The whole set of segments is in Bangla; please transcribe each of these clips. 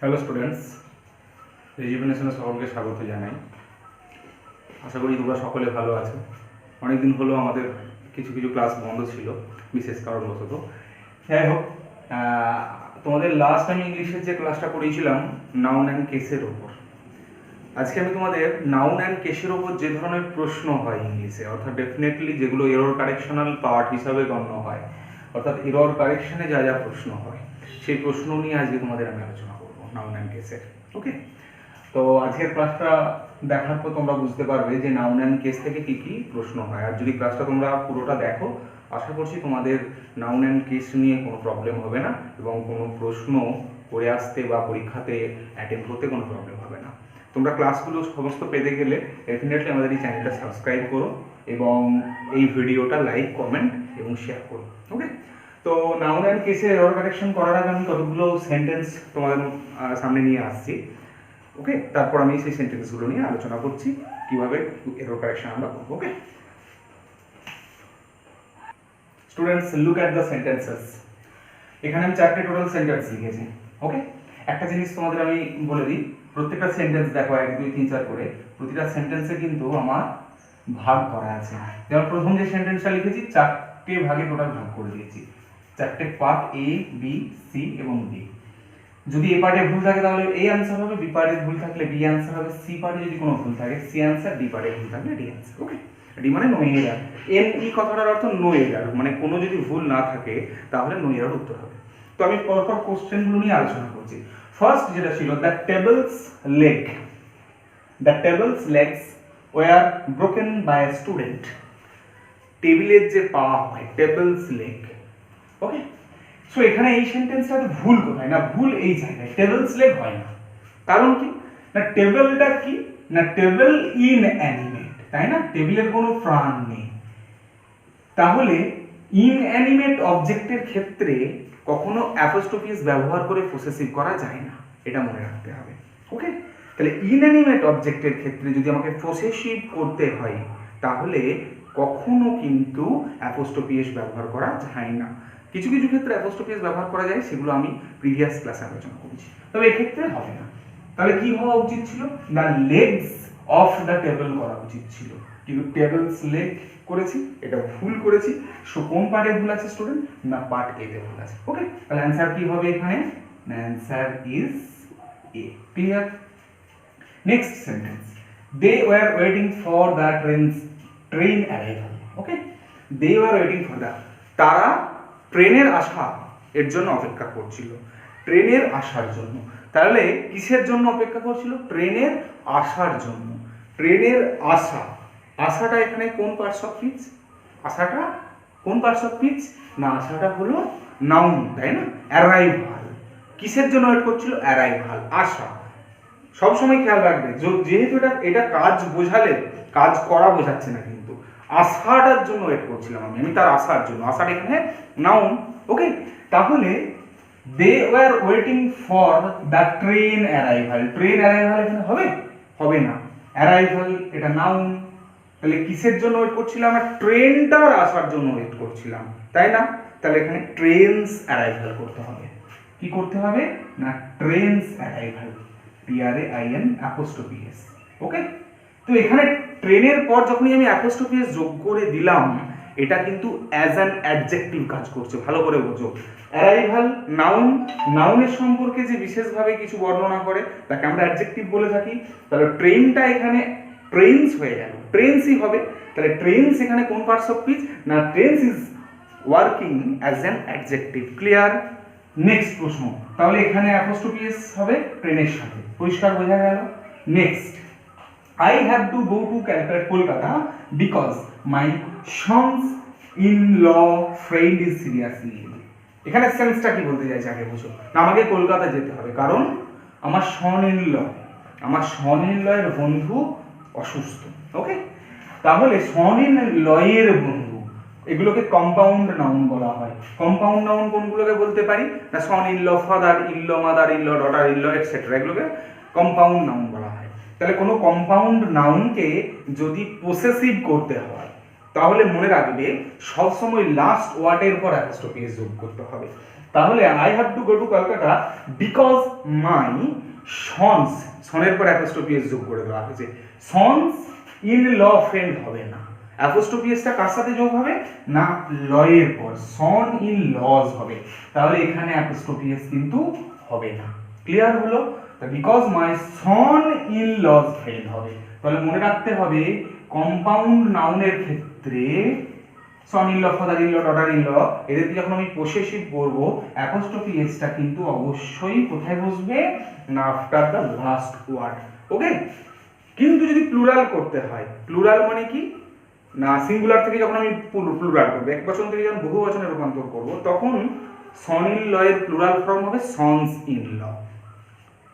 হ্যালো স্টুডেন্টস, রেজিভেনেশনে সকলকে স্বাগত জানাই। আশা করি তোমরা সকলে ভালো আছো। অনেকদিন হলো আমাদের কিছু কিছু ক্লাস বন্ধ ছিল বিশেষ কারণবশত। যাই হোক, তোমাদের লাস্ট আমি ইংলিশের যে ক্লাসটা করেছিলাম নাউন অ্যান্ড কেসের ওপর, আজকে আমি তোমাদের নাউন অ্যান্ড কেসের ওপর যে ধরনের প্রশ্ন হয় ইংলিশে, অর্থাৎ ডেফিনেটলি যেগুলো এরর কারেকশনাল পার্ট হিসাবে গণ্য হয়, অর্থাৎ এরর কারেকশনে যা যা প্রশ্ন হয় সেই প্রশ্ন নিয়ে আজকে তোমাদের আমি আলোচনা করবো নাউন অ্যান্ড কেসের। ওকে, তো আজকের ক্লাসটা দেখার পর তোমরা বুঝতে পারবে যে নাউন অ্যান্ড কেস থেকে কী কী প্রশ্ন হয়। আর যদি ক্লাসটা তোমরা পুরোটা দেখো, আশা করছি তোমাদের নাউন অ্যান্ড কেস নিয়ে কোনো প্রবলেম হবে না এবং কোনো প্রশ্ন করে আসতে বা পরীক্ষাতে অ্যাটেম্প করতে কোনো প্রবলেম হবে না। তোমরা ক্লাসগুলো সমস্ত পেতে গেলে ডেফিনেটলি আমাদের এই চ্যানেলটা সাবস্ক্রাইব করো এবং এই ভিডিওটা লাইক, কমেন্ট এবং শেয়ার করো। ওকে, তো নাউন অ্যান্ড কেসের এরর কারেকশন করার আগে আমি কতগুলো সেন্টেন্স তোমাদের সামনে নিয়ে আসছি। ওকে, তারপর আমি সেই সেন্টেন্সগুলো নিয়ে আলোচনা করছি কিভাবে এরর কারেকশন আমরা করবো। Okay students, look at the sentences. এখানে আমি চারটে টোটাল সেন্টেন্স লিখেছি। ওকে, একটা জিনিস তোমাদের আমি বলে দিই, প্রত্যেকটা সেন্টেন্স দেখো 1 2 3 4 করে প্রতিটা সেন্টেন্সে কিন্তু আমার ভাগ করা আছে। যেমন প্রথম যে সেন্টেন্সটা লিখেছি 4টে ভাগে টোটাল ভাগ করে দিয়েছি, 4টে পার্ট, এ, বি, সি এবং ডি। যদি এ পার্টে ভুল থাকে তাহলে এ আনসার হবে, বি পার্টে ভুল থাকলে বি আনসার হবে, সি পার্টে যদি কোনো ভুল থাকে সি আনসার, ডি পার্টে ভুল থাকলে ডি আনসার। ওকে, ডি মানে নো এরার। এন ই কথাটার অর্থ নো এরার, মানে কোনো যদি ভুল না থাকে তাহলে নো এরার উত্তর হবে। তো আমি পরপর কোশ্চেনগুলো নিয়ে আলোচনা করছি। ফার্স্ট যেটা ছিল, the tables legs were broken by a student. টেবিলের যে পা হয়, টেবলস লেগ। ওকে, সো এখানে এই সেন্টেন্সটাতে ভুল কোথায়? না, ভুল এই জায়গায়, টেবলস লেগ হয় না। কারণ কি না, টেবিলটা কি না, টেবিল ইনঅ্যানিমেট, তাই না? টেবিলের কোনো প্রাণ নেই। তাহলে ইনঅ্যানিমেট অবজেক্টের ক্ষেত্রে কখনো অ্যাপোস্ট্রোফিস ব্যবহার করে পসেসিভ করা যায় না, এটা মনে রাখতে হবে। ওকে, তাহলে ইনঅ্যানিমেট অবজেক্টের ক্ষেত্রে যদি আমাকে পসেসিভ করতে হয় তাহলে কখনো কিন্তু অ্যাপোস্ট্রোফিস ব্যবহার করা যায় না। কিছু কিছু ক্ষেত্রে অ্যাপোস্ট্রোফিস ব্যবহার করা যায়, সেগুলো আমি প্রিভিয়াস ক্লাসে আলোচনা করেছি, তবে এক্ষেত্রে হবে না। তাহলে কি হওয়া উচিত ছিল? The legs of the table করা উচিত ছিল, কিন্তু টেবলস লেগ করেছি, এটা ভুল করেছি। সো কোন পার্টে ভুল আছে স্টুডেন্ট? না, পার্ট এ তে ভুল আছে। ওকে, তাহলে অ্যান্সার কি হবে এখানে? Answer is A. Clear? Next sentence, they were waiting for the train arrival. Okay, they were waiting for the, তারা ট্রেনের আসা এর জন্য অপেক্ষা করছিল, ট্রেনের আসার জন্য। তাহলে কিসের জন্য অপেক্ষা করছিল? ট্রেনের আসার জন্য। ট্রেনের আসা, আসাটা এখানে কোন পার্টস অফ স্পিচ? আসাটা কোন পার্টস অফ স্পিচ? না, আসাটা হলো নাউন, তাই না? অ্যারাইভাল, কিসের জন্য ওয়েট করছিল? অ্যারাইভাল, আসা। সবসময় খেয়াল রাখবে, যেহেতু এটা কাজ বোঝালে, কাজ করা বোঝাচ্ছে না, কিন্তু আসাটার জন্য ওয়েট করছিলাম আমি তার আসার জন্য। আসাটা এখানে নাউন। ওকে, তাহলে they were waiting for the train arrival. Train arrival এখানে হবে? হবে না। অ্যারাইভাল এটা নাউন, তাহলে কিসের জন্য ওয়েট করছিলাম? আমরা ট্রেনটার আসার জন্য ওয়েট করছিলাম, তাই না? তাহলে এখানে ট্রেনস অ্যারাইভাল করতে হবে। কি করতে হবে? না, trains arrival, TRAIN apostrophe S. Okay, তো এখানে ট্রেনের পর যখনই আমি অ্যাপোস্ট্রফি এস যোগ করে দিলাম, এটা কিন্তু অ্যাজ অ্যান অ্যাডজেক্টিভ কাজ করছে, ভালো করে বোঝো। অ্যারাইভাল নাউন, নাউনের সম্পর্কে যে বিশেষভাবে কিছু বর্ণনা করে তাকে আমরা অ্যাডজেক্টিভ বলে থাকি। তাহলে ট্রেনটা এখানে ট্রেনস হয়ে গেল, ট্রেনসই হবে। তাহলে ট্রেনস এখানে কোন পার্টস অফ স্পিচ? না, trains is working as an adjective. Clear? Next প্রশ্ন, তাহলে এখানে অ্যাপোস্ট্রফি এস হবে ট্রেনের সাথে, পরিষ্কার বোঝা গেল। Next, I have to go to Kolkata because my son's in-law friend is seriously ill. এখানে সেন্সটা কি বলতে চাইছে আগে বুঝো। না, আমাকে কলকাতা যেতে হবে কারণ আমার সন ইন ল এর বন্ধু অসুস্থ। ওকে, তাহলে সন ইন ল এর বন্ধু, এগুলোকে কম্পাউন্ড নাউন বলা হয়। কম্পাউন্ড নাউন কোনগুলোকে বলতে পারি? না, son in law, father in law, mother in law, daughter in law, etcetera, এগুলোকে কম্পাউন্ড নাউন বলা হয়। তাহলে কোনো কম্পাউন্ড নাউনকে যদি পসেসিভ করতে হয় তাহলে মনে রাখবে সবসময় লাস্ট ওয়ার্ডের পর অ্যাপোস্ট্রফি এস যোগ করতে হবে। তাহলে I have to go to Kolkata because my sons, সনের পর অ্যাপোস্ট্রফি এস যোগ করে দেওয়া হয়েছে, সন্স ইন ল ফ্রেন্ড হবে না, অ্যাপোস্ট্রফি এসটা কার সাথে যোগ হবে না লয়ের পর, সন ইন লজ হবে, তাহলে এখানে অ্যাপোস্ট্রফি এস কিন্তু হবে না। ক্লিয়ার হলো? Because my son in law's friend হবে। তাহলে মনে রাখতে হবে কম্পাউন্ড নাউনের ক্ষেত্রে son in law, father in law, daughter in law, এদেরকে যখন আমি পসেসিভ করব অ্যাপোস্ট্রফি এসটা কিন্তু অবশ্যই কোথায় বসবে না আফটার দ্য লাস্ট ওয়ার্ড। ওকে, কিন্তু যদি প্লুরাল করতে হয়, প্লুরাল মানে কি না সিঙ্গুলার থেকে যখন আমি প্লুরাল করব, এক বচন থেকে যখন বহু বচনে রূপান্তর করব, তখন সন ইন ল এর প্লুরাল ফর্ম হবে সনস ইন ল।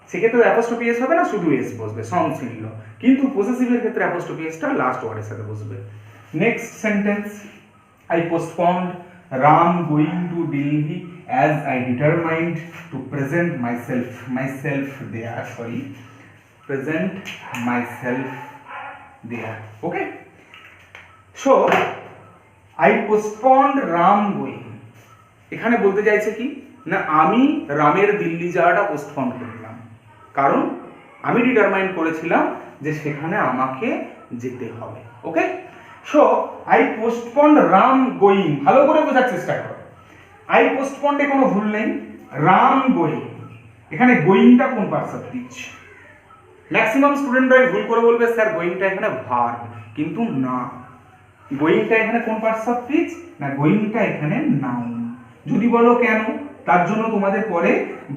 সেক্ষেত্রে অ্যাপোস্ট্রফি এস হবে না, শুধু এস বসবে, সনস ইন ল। কিন্তু পসেসিভের ক্ষেত্রে অ্যাপোস্ট্রফি এসটা লাস্ট ওয়ার্ডের সাথে বসবে। Next sentence, I postponed Ram going to Delhi as I determined to present myself there. Present myself there. Okay. So I postponed Ram going. এখানে বলতে চাইছে কি না আমি রামের দিল্লি যাওয়াটা পোস্টপন করলাম, কারণ আমি ডিটারমাইন করেছিলাম যে সেখানে আমাকে যেতে হবে। Okay, so I postponed Ram going, ভালো করে বোঝার চেষ্টা করো। আই পোস্টপন্ডে কোনো ভুল নেই, রাম গোয়িং, এখানে গোয়িংটা কোন পার্টস অফ স্পিচ? ম্যাক্সিমাম স্টুডেন্টরাই ভুল করে বলবে স্যার গোয়িংটা এখানে ভার্ব, কিন্তু না, গোয়িংটা এখানে কোন পার্টস অফ স্পিচ না গোয়িংটা এখানে নাউন। যদি বলো কেন, তার জন্য তোমাদের পরে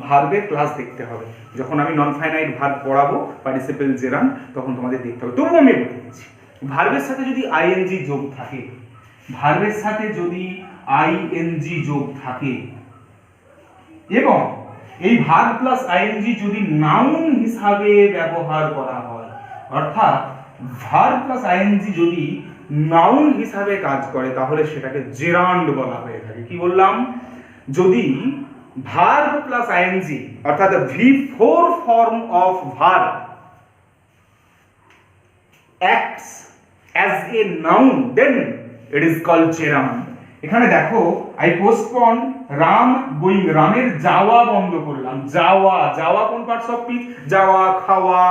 ভার্বের ক্লাস দেখতে হবে, যখন আমি নন ফাইনাইট ভার্ব পড়াবো পার্টিসিপেল জেরান, তখন তোমাদের দেখতে হবে। তবুও আমি বলে দিচ্ছি, ভার্বের সাথে যদি আইএনজি যোগ থাকে, ভার্বের সাথে যদি আইএনজি যোগ থাকে এবং এই ভার্ব প্লাস আইএনজি যদি নাউন হিসাবে ব্যবহার করা হয়, অর্থাৎ ভার্ব প্লাস আইএনজি যদি নাউন হিসাবে কাজ করে, তাহলে সেটাকে জেরান্ড বলা হয়ে থাকে। কি বললাম? যদি ভার্ব প্লাস আইএনজি অর্থাৎ V4 form of verb acts as a noun, then it is called gerund. এখানে দেখো I postponed Ram going, রামের যাওয়া বন্ধ করলাম, যাওয়া কোন পার্টস অফ স্পিচ? যাওয়া, খাওয়া,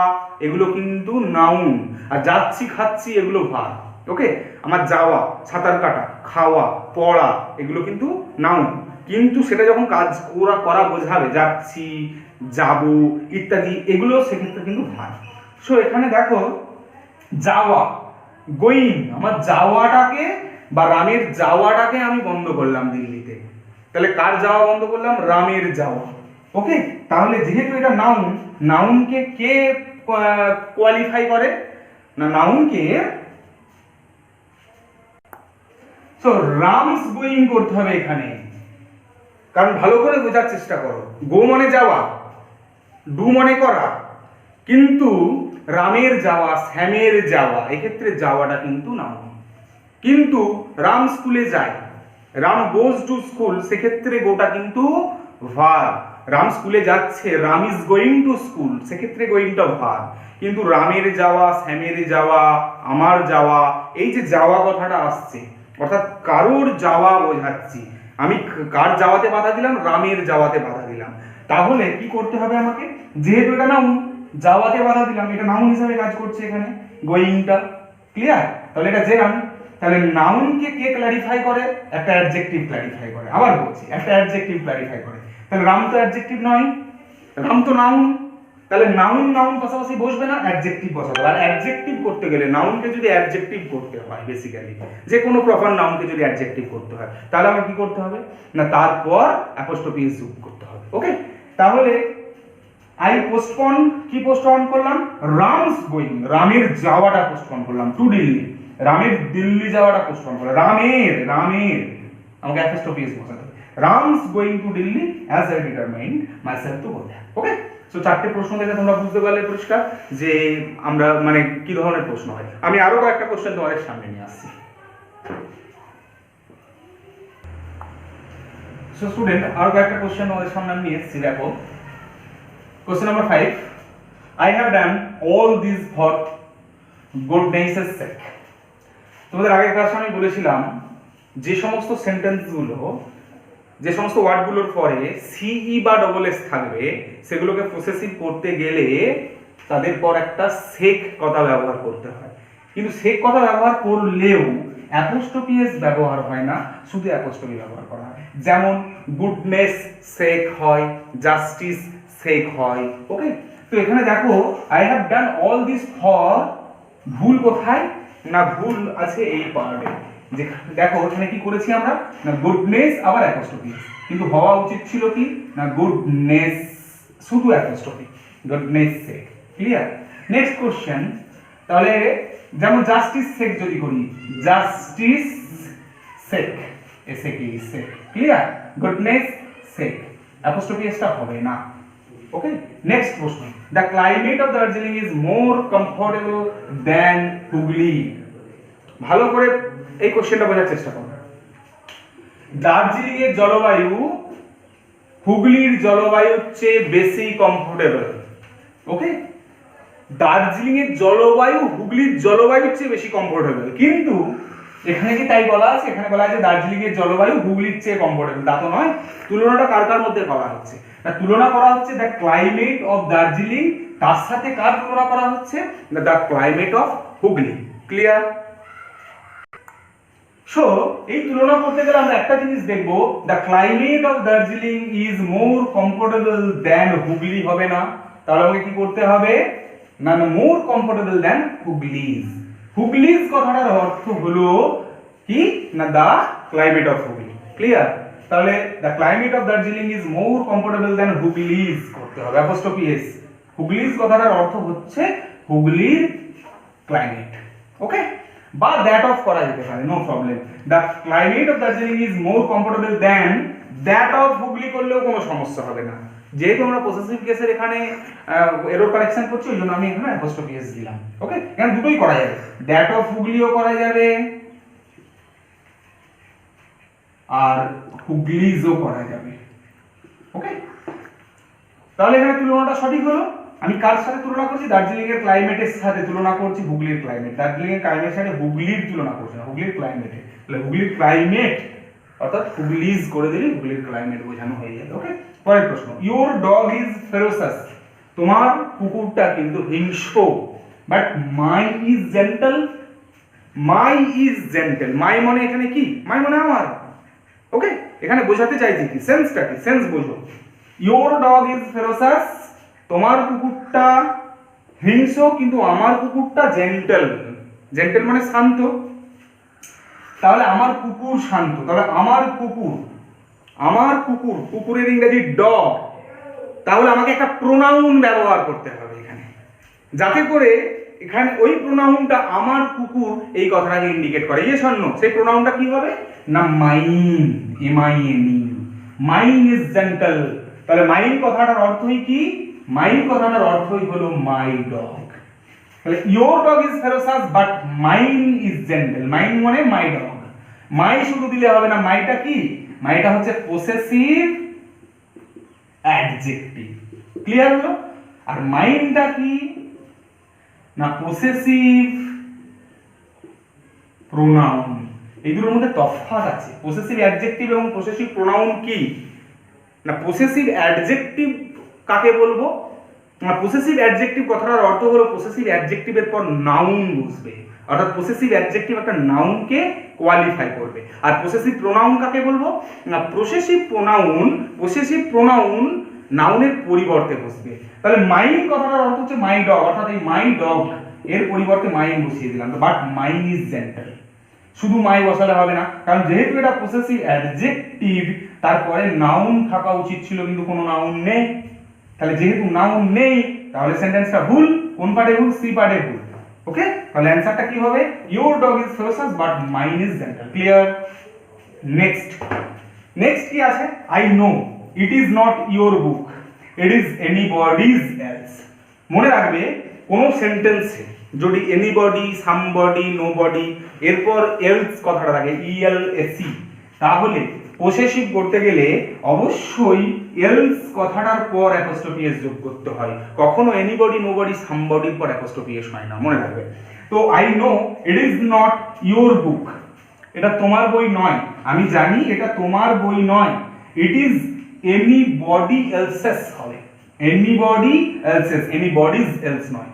এগুলো কিন্তু নাউন, আর যাচ্ছি খাচ্ছি এগুলো ভার্ব। ওকে, আমার যাওয়া, সাঁতার কাটা, খাওয়া, পড়া এগুলো কিন্তু নাউন, কিন্তু সেটা যখন কাজ করা বোঝাবে, যাচ্ছি, যাব ইত্যাদি, এগুলো সেক্ষেত্রে কিন্তু ভার্ব। সো এখানে দেখো যাওয়া, গোয়িং, আমার যাওয়াটাকে বা রামের যাওয়াটাকে আমি বন্ধ করলাম দিল্লিতে, তাহলে কার যাওয়া বন্ধ করলাম? রামের যাওয়া। ওকে, তাহলে যেহেতু এটা নাউন, নাউনকে কে কোয়ালিফাই করে না নাউনকে, সো রামস গোয়িং করতে হবে এখানে, কারণ ভালো করে বোঝার চেষ্টা করো, গো মানে যাওয়া, ডু মানে করা, কিন্তু রামের যাওয়া, শ্যামের যাওয়া, এক্ষেত্রে যাওয়াটা কিন্তু নাউন। কিন্তু রাম স্কুলে যায়, রাম গোজ টু স্কুল, সেক্ষেত্রে গোটা কিন্তু ভার্ব। রাম স্কুলে যাচ্ছে, Ram is going to school, সেক্ষেত্রে গোয়িংটা ভার্ব। কিন্তু রামের যাওয়া, শ্যামের যাওয়া, আমার যাওয়া, এই যে যাওয়া কথাটা আসছে, অর্থাৎ কারোর যাওয়া বোঝাচ্ছি, আমি কার যাওয়াতে বাধা দিলাম? রামের যাওয়াতে বাধা দিলাম। তাহলে কি করতে হবে আমাকে? যেহেতু এটা নাউন, যাওয়াতে বাধা দিলাম, এটা নাউন হিসাবে কাজ করছে এখানে গোয়িংটা। ক্লিয়ার? তাহলে এটা জেরান্ড। তাহলে নাউনকে কে ক্ল্যারিফাই করে? একটা অ্যাডজেক্টিভ ক্ল্যারিফাই করে। আবার বলছি, একটা অ্যাডজেক্টিভ ক্ল্যারিফাই করে। তাহলে রাম তো অ্যাডজেক্টিভ নয়, রাম তো নাউন, তাহলে নাউন পাশাপাশি বসবে না, অ্যাডজেক্টিভ বসাবে। আর অ্যাডজেক্টিভ করতে গেলে নাউনকে যদি অ্যাডজেক্টিভ করতে হয়, বেসিক্যালি যে কোনো প্রপার নাউনকে যদি অ্যাডজেক্টিভ করতে হয়, তাহলে আমার কি করতে হবে না তারপর অ্যাপোস্ট্রফি এস যোগ করতে হবে। ওকে, তাহলে আই পোস্টপন, কি পোস্টপন করলাম? রামস গোয়িং, রামের যাওয়াটা পোস্টপন করলাম টু দিল্লি, রামের দিল্লি যাওয়াটা পোস্টপন করলাম, রামের আমাকে অ্যাপোস্ট্রফি এস বসাতে হবে। Ram's going to Delhi as I determined myself to go there. Okay, so চারটে প্রশ্ন থেকে তোমরা বুঝতে পারলে পরিষ্কার যে আমরা মানে কি ধরনের প্রশ্ন হয়। আমি আরো কয়েকটা কোশ্চেন তোমাদের সামনে নিয়ে আসছি। সো স্টুডেন্ট, আরো কয়েকটা কোশ্চেন তোমাদের সামনে আমি নিয়ে এসেছি। দেখো, question number 5, I have done all this for goodness sake. তোমাদের আগের ক্লাসে আমি বলেছিলাম যে সমস্ত সেন্টেন্সগুলো যে সমস্ত ওয়ার্ডগুলোর পরে সিই বা ডবল এস থাকবে সেগুলোকে পসেসিভ করতে গেলে তাদের পর একটা সেক কথা ব্যবহার করতে হয়, কিন্তু সেক কথা ব্যবহার করলেও অ্যাপোস্ট্রফি এস ব্যবহার হয় না, শুধু অ্যাপোস্ট্রফি ব্যবহার করা হয়। যেমন গুডনেস সেক হয়, জাস্টিস সেক হয়। ওকে, তো এখানে দেখো I have done all this for, ভুল কোথায় না, ভুল আছে এই পার্টে। যে দেখো এখানে কি করেছি আমরা না গুডনেস আবার অ্যাপোস্ট্রফি, কিন্তু হওয়া উচিত ছিল কি না গুডনেস শুধু অ্যাপোস্ট্রফি, গুডনেস সেক। ক্লিয়ার? নেক্সট কোশ্চেন, তাহলে যেমন জাস্টিস সেক যদি করি, জাস্টিস সেক এসএকে সেক। ক্লিয়ার? গুডনেস সেক অ্যাপোস্ট্রফি এসটা হবে না। ওকে, নেক্সট প্রশ্ন, the climate of Darjeeling is more comfortable than Hooghly. ভালো করে এই কোশ্চেনটা বোঝার চেষ্টা করো। দার্জিলিং এর জলবায়ু হুগলির জলবায়ুর চেয়ে বেশি কমফোর্টেবল। ওকে, দার্জিলিং এর জলবায়ু হুগলির জলবায়ুর চেয়ে বেশি কমফোর্টেবল, কিন্তু এখানে কি তাই বলা আছে? এখানে বলা আছে দার্জিলিং এর জলবায়ু হুগলির চেয়ে কমফোর্টেবল, তা তো নয়। তুলনাটা কার কার মধ্যে করা হচ্ছে? তুলনা করা হচ্ছে দ্য ক্লাইমেট অফ দার্জিলিং, তার সাথে কার তুলনা করা হচ্ছে? The climate of Hooghly. Clear? So এই তুলনা করতে গেলে আমরা একটা জিনিস দেখব, the climate of Darjeeling is more comfortable than Hooghly হবে না, তাহলে আমাকে কি করতে হবে না মোর কমফোর্টেবল দ্যান হুগলিজ। হুগলিজ কথাটার অর্থ হলো কি না the climate of Hooghly. Clear? তাহলে the climate of Darjeeling is more comfortable than Hooghly's করতে হবে, অ্যাপোস্ট্রফি এস। হুগলিজ কথাটার অর্থ হচ্ছে হুগলির ক্লাইমেট। ওকে, বা দ্যাট অফ করা যেতে পারে, no problem. The climate of Darjeeling is more comfortable than that of Hooghly করলেও কোনো সমস্যা হবে না। যেহেতু আমরা পসেসিভ কেসের এখানে এরর কারেকশন করছি, ওই জন্য আমি এখানে অ্যাপোস্ট্রফি এস দিলাম। ওকে, এখানে দুটোই করা যাবে, দ্যাট অফ হুগলিও করা যাবে আর হুগলিজও করা যাবে। ওকে, তাহলে এখানে তুলনাটা সঠিক হলো। আমি কার সাথে তুলনা করছি? দার্জিলিং এর ক্লাইমেটের সাথে তুলনা করছি হুগলির ক্লাইমেট। দার্জিলিং এর ক্লাইমেটের সাথে হুগলির তুলনা করছি না, হুগলির ক্লাইমেটে। তাহলে হুগলির ক্লাইমেট অর্থাৎ হুগলিজ করে দিলে হুগলির ক্লাইমেট বোঝানো হয়ে যাবে। ওকে, পরের প্রশ্ন, ইওর ডগ ইজ ফেরোসাস। তোমার কুকুরটা কিন্তু হিংস্র, but my is gentle. My is gentle, my মানে এখানে কি? মাই মানে আমার। ওকে, এখানে বোঝাতে চাইছি কি, সেন্সটা কি, সেন্স বোঝো। ইওর ডগ ইজ ফেরোসাস, তোমার কুকুরটা হিংস্র কিন্তু আমার কুকুরটা জেন্টল। জেন্টল মানে শান্ত, তাহলে আমার কুকুর শান্ত, তাহলে আমার কুকুর, আমার কুকুর, কুকুরের ইংরেজি ডগ, তাহলে আমাকে একটা প্রোনাউন ব্যবহার করতে হবে এখানে, যাতে করে এখানে ওই প্রোনাউনটা আমার কুকুর এই কথাটাকে ইন্ডিকেট করে। Yes or no? সেই প্রোনাউনটা কি হবে না mine, M I N E. Mine is gentle, তাহলে মাইন কথাটার অর্থই কি? মাইন কথাটার অর্থই হলো মাই ডগ। তাহলে your dog is ferocious but mine is gentle. Mine মানে মাই ডগ। মাই শুধু দিলে হবে না, মাইটা কি? মাইটা হচ্ছে পসেসিভ অ্যাডজেক্টিভ। ক্লিয়ার হলো? আর মাইনটা কি না পসেসিভ প্রোনাউন। এই দুটোর মধ্যে তফাৎ আছে। পসেসিভ অ্যাডজেক্টিভ এবং পসেসিভ প্রোনাউন কি না, পসেসিভ অ্যাডজেক্টিভ কাকে বলবো না, পসেসিভ অ্যাডজেক্টিভ কথাটার অর্থ হলো পসেসিভ অ্যাডজেক্টিভের পর নাউন বসবে, অর্থাৎ পসেসিভ অ্যাডজেক্টিভ একটা নাউনকে কোয়ালিফাই করবে। আর পসেসিভ প্রোনাউন কাকে বলবো না, পসেসিভ প্রোনাউন নাউনের পরিবর্তে বসবে। তাহলে মাইন কথাটার অর্থ হচ্ছে মাই ডগ, অর্থাৎ এই মাই ডগ এর পরিবর্তে মাইন বসিয়ে দিলাম। তো বাট মাইন ইজ জেন্টল, শুধু মাই বসালে হবে না, কারণ যেহেতু এটা পসেসিভ অ্যাডজেক্টিভ তারপরে নাউন থাকা উচিত ছিল, কিন্তু কোনো নাউন নেই। তাহলে যেহেতু নাউন নেই তাহলে সেন্টেন্সটা ভুল। কোন পার্টে ভুল? সি পার্টে ভুল। ওকে, তাহলে অ্যানসারটা কি হবে? Your dog is ferocious but mine is gentle. Clear? Next কি আছে? I know it is not your book, it is anybody's else. মনে রাখবে কোন সেন্টেন্সে যদি এনিবডি, সামবডি, নোবডি এরপর এলস কথাটা থাকে ইএলএসি, তাহলে পসেসিভ করতে গেলে অবশ্যই এলস কথাটার পর অ্যাপোস্ট্রফি এস যোগ করতে হয়। কখনো এনিবডি, নোবডি, সামবডির পর অ্যাপোস্ট্রফি এস হয় না, মনে রাখবে। তো I know it is not your বুক, এটা তোমার বই নয়। আমি জানি এটা তোমার বই নয়। ইট ইজ এনিবডি এলসেস হবে, এনিবডি এলসেস, এনিবডিজ এলস নয়,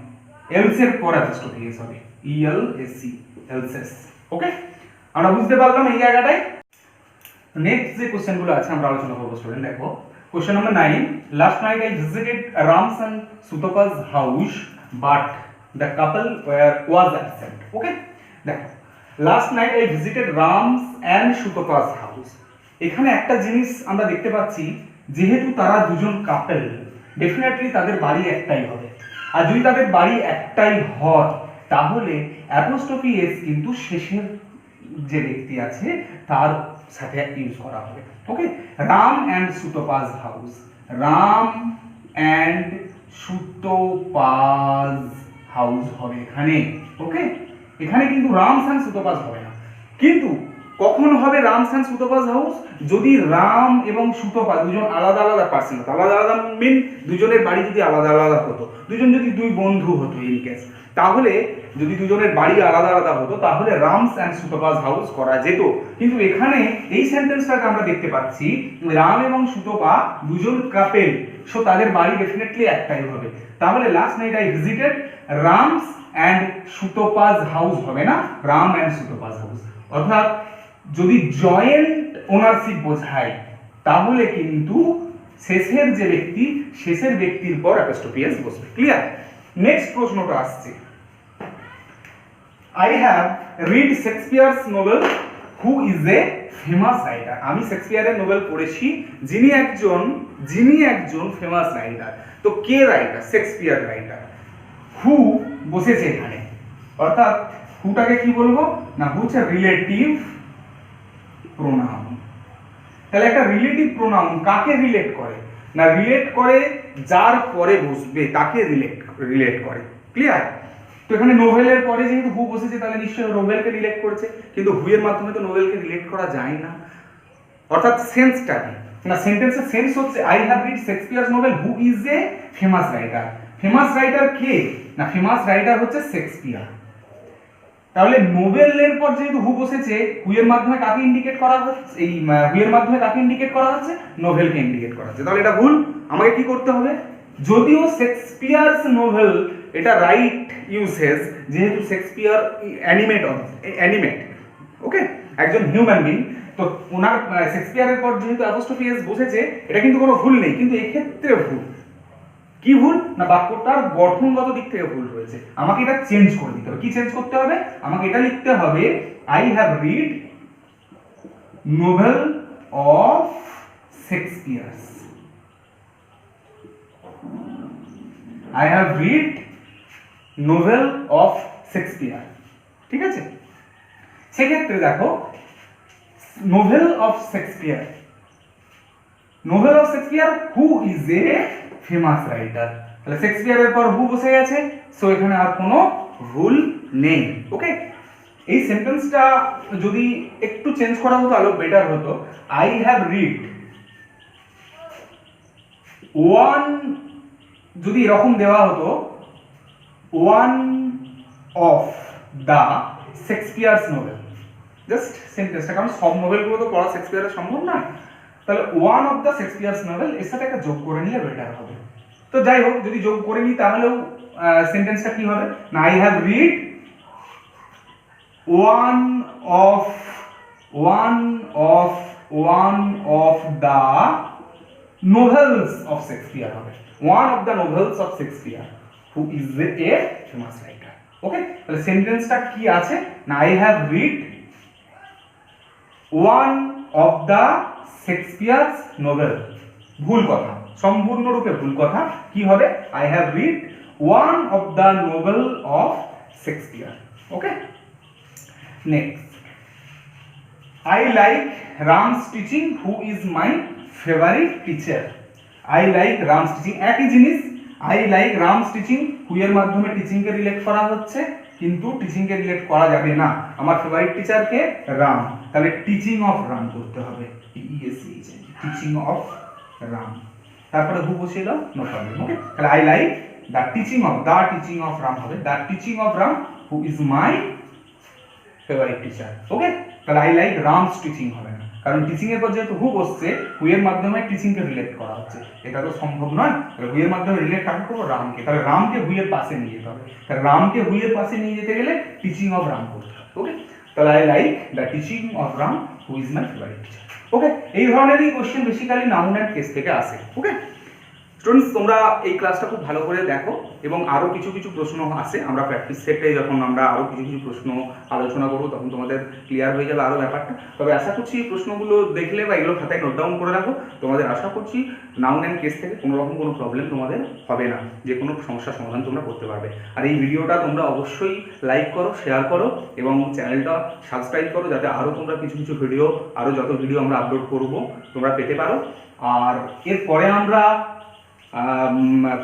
এলস এর পর অ্যাপোস্ট্রফি এস হবে, ইএলএসই, এলসেস। ওকে, আমরা বুঝতে পারলাম এই জায়গাটায়। নেক্সট যে কোশ্চেনগুলো আছে আমরা আলোচনা করবো স্টুডেন্ট, দেখো question number 9, last night I visited Ram's and Sutapa's house but the couple was absent. Okay, দেখো last night I visited Ram's and Sutapa's house, এখানে একটা জিনিস আমরা দেখতে পাচ্ছি, যেহেতু তারা দুজন কাপল, ডেফিনেটলি তাদের বাড়ি একটাই হবে, আর যদি তাদের বাড়ি একটাই হয় তাহলে অ্যাপোস্ট্রফি এস কিন্তু শেষের যে ব্যক্তি আছে তার সাথে ইউজ করা হবে। Okay, Ram and Sutapa's house, Ram and Sutapa's house হবে এখানে। ওকে, এখানে কিন্তু রামস এন্ড সুতপা's হবে না, কিন্তু কখন হবে রামস এন্ড সুতপা's হাউস? যদি রাম এবং সুতপা দুজন আলাদা আলাদা পার্সন হতো, আলাদা আলাদা মিন দুজনের বাড়ি যদি আলাদা আলাদা হতো, দুজন যদি দুই বন্ধু হতো ইন কেস, তাহলে যদি দুজনের বাড়ি আলাদা আলাদা হতো তাহলে রামস এন্ড সুতপা's হাউস করা যেত। কিন্তু এখানে এই সেন্টেন্সটাকে আমরা দেখতে পাচ্ছি রাম এবং সুতপা দুজন কাপেল, সো তাদের বাড়ি ডেফিনেটলি একটাই হবে, তাহলে last night I visited Ram's and Sutapa's house হবে না, রাম এন্ড সুতপা's হাউস। অর্থাৎ যদি জয়েন্ট ওনারশিপ বোঝায় তাহলে কিন্তু শেষের যে ব্যক্তি, শেষের ব্যক্তির পর অ্যাপোস্ট্রফি এস বসবে। ক্লিয়ার? নেক্সট প্রশ্নটা আসছে, I have read Shakespeare's novel who is a famous writer, আমি শেক্সপিয়ারের নোবেল পড়েছি যিনি একজন ফেমাস রাইটার। তো কে রাইটার? Shakespeare writer. হু বসেছে এখানে, অর্থাৎ হুটাকে কি বলবো না, হু হচ্ছে রিলেটিভ প্রোনাউন। তাহলে একটা রিলেটিভ প্রোনাউন কাকে রিলেট করে না, রিলেট করে যার পরে বসবে তাকে রিলেট করে। ক্লিয়ার? তো এখানে নোভেলের পরে যেহেতু হু বসেছে তাহলে নিশ্চয়ই নোভেলকে রিলেট করেছে, কিন্তু হু এর মাধ্যমে তো নোভেলকে রিলেট করা যায় না। অর্থাৎ সেন্সটা কি না, সেন্টেন্সের সেন্স হচ্ছে I have read Shakespeare's novel who is a famous writer. Famous writer কে না, ফেমাস রাইটার হচ্ছে শেক্সপিয়ার। তাহলে নোবেলের পর যেহেতু হু বসেছে, হু এর মাধ্যমে কাকে ইন্ডিকেট করা হচ্ছে, এই হু এর মাধ্যমে কাকে ইন্ডিকেট করা হচ্ছে, নোভেলকে ইন্ডিকেট করা হচ্ছে। তাহলে এটা ভুল, আমাকে কি করতে হবে, যদিও শেক্সপিয়ারস নোভেল এটা রাইট ইউসেজ, যেহেতু শেক্সপিয়ার অ্যানিমেট, ওকে, একজন হিউম্যান বিং, তো ওনার শেক্সপিয়ারের পর যেহেতু অ্যাপোস্ট্রফি এস বসেছে, এটা কিন্তু কোনো ভুল নেই, কিন্তু এক্ষেত্রে ভুল। কি ভুল না, বাক্যটার গঠনগত দিক থেকে ভুল রয়েছে, আমাকে এটা চেঞ্জ করে দিতে হবে। কি চেঞ্জ করতে হবে? আমাকে এটা লিখতে হবে I have read novel of Shakespeare's, I have read novel of Shakespeare। ঠিক আছে, সেক্ষেত্রে দেখো novel of Shakespeare, novel of Shakespeare who is a famous writer, তাহলে শেক্সপিয়ারের পর হু বসে গেছে, সো এখানে আর কোনো ভুল নেই। ওকে, এই সেন্টেন্সটা যদি একটু চেঞ্জ করা হতো আরো বেটার হতো, আই হ্যাভ রিড ওয়ান, যদি এরকম দেওয়া হতো one of the Shakespeare's novel, just সেন্টেন্সটা, কারণ সব নোভেলগুলো তো পড়া শেক্সপিয়ারের সম্ভব না, তাহলে one of the Shakespeare's novel এর সাথে একটা যোগ করে নিলে বেটার হবে। তো যাই হোক, যদি যোগ করে নিই তাহলেও সেন্টেন্সটা কি হবে না, I have read one of the novels of Shakespeare হবে, one of the novels of Shakespeare who is a famous writer। ওকে, তাহলে সেন্টেন্সটা কি আছে না, I have read one of the Shakespeare's novel, ভুল কথা, সম্পূর্ণরূপে ভুল কথা। কি হবে, I have read one of the novel of Shakespeare। ওকে, নেক্সট, I like Ram's teaching who is my favourite teacher. I like Ram's teaching, একই জিনিস, I like Ram's teaching, who এর মাধ্যমে টিচিংকে রিলেট করা হচ্ছে, কিন্তু টিচিংকে রিলেট করা যাবে না, আমার ফেভারিট টিচারকে রাম, তাহলে টিচিং অফ রাম করতে হবে, টিচিং অফ রাম, তারপরে হু বসিয়ে দাও, নো প্রবলেম। ওকে, তাহলে I like the teaching of Ram হবে, the teaching of Ram who is my favourite teacher. Okay, তাহলে আই লাইক রামস টিচিং হবে না, কারণ টিচিং এর পর যেহেতু হু বসছে, হু এর মাধ্যমে টিচিংকে রিলেট করা হচ্ছে, এটা তো সম্ভব নয়। হু এর মাধ্যমে রিলেট কাকে করবো? রামকে। তাহলে রামকে হু এর পাশে নিয়ে যেতে হবে। তাহলে রামকে হু এর পাশে নিয়ে যেতে গেলে টিচিং অফ রাম করতে হবে। ওকে, তাহলে I like the teaching of Ram, who is my favourite teacher. Okay, এই ধরনেরই question basically noun and case থেকে আসে। ওকে স্টুডেন্টস, তোমরা এই ক্লাসটা খুব ভালো করে দেখো এবং আরও কিছু কিছু প্রশ্ন আছে, আমরা প্র্যাকটিস সেটে যখন আমরা আরও কিছু কিছু প্রশ্ন আলোচনা করবো তখন তোমাদের ক্লিয়ার হয়ে যাবে আরও ব্যাপারটা। তবে আশা করছি এই প্রশ্নগুলো দেখলে বা এগুলো খাতায় নোট ডাউন করে রাখো, তোমাদের আশা করছি নাউন অ্যান্ড কেস থেকে কোনো রকম কোনো প্রবলেম তোমাদের হবে না, যে কোনো সমস্যার সমাধান তোমরা করতে পারবে। আর এই ভিডিওটা তোমরা অবশ্যই লাইক করো, শেয়ার করো এবং চ্যানেলটা সাবস্ক্রাইব করো, যাতে আরও তোমরা কিছু কিছু ভিডিও, আরও যত ভিডিও আমরা আপলোড করবো তোমরা পেতে পারো। আর এরপরে আমরা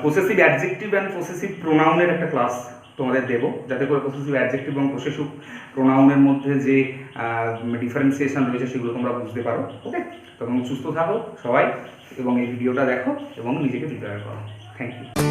পসেসিভ অ্যাডজেক্টিভ অ্যান্ড পসেসিভ প্রোনাউনের একটা ক্লাস তোমাদের দেবো, যাতে করে পসেসিভ অ্যাডজেক্টিভ এবং পসেসিভ প্রোনাউনের মধ্যে যে ডিফারেন্সিয়েশন রয়েছে সেগুলো তোমরা বুঝতে পারো। ওকে, তখন সুস্থ থাকো সবাই এবং এই ভিডিওটা দেখো এবং নিজেকে প্রিপেয়ার করো। Thank you.